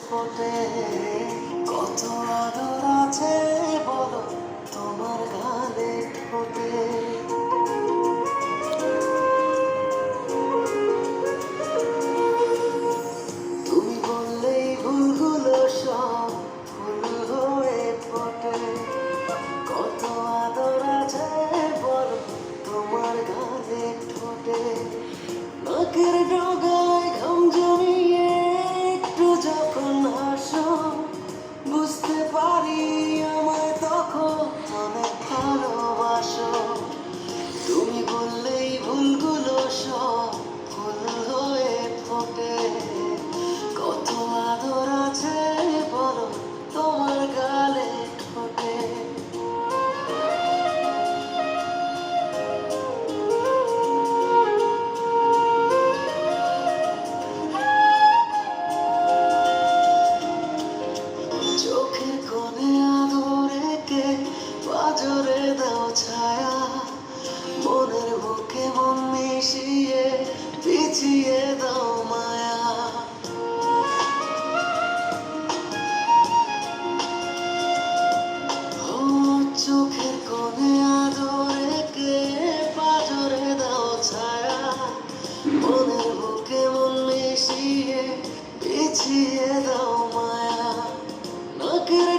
ফোটে। কত আদর আছে বলো তোমার গালে ঠোঁটে। তুমি বললেই ভুলগুলো সব ভুল হয়ে ফোটে। কত আদর আছে বলো তোমার গালে ঠোঁটে। নাকের ডগায় ঘাম জমিয়ে একটু যখন হাসো, বুঝতে পারি আমায় তখন অনেক ভালোবাসো। তুমি বললেই ভুলগুলো সব ভুল হয়ে ফোটে। কত আদর আছে বলো তোমার গালে ঠোঁটে। চোখের কোণে আদর এঁকে পাঁজরে দাও ছায়া। মনের বুকে মন মিশিয়ে পিছিয়ে দাও মায়া। ও চোখের কোণে আদর এঁকে পাঁজরে দাও ছায়া। মনের বুকে মন মিশিয়ে পিছিয়ে দাও মায়া। নাকের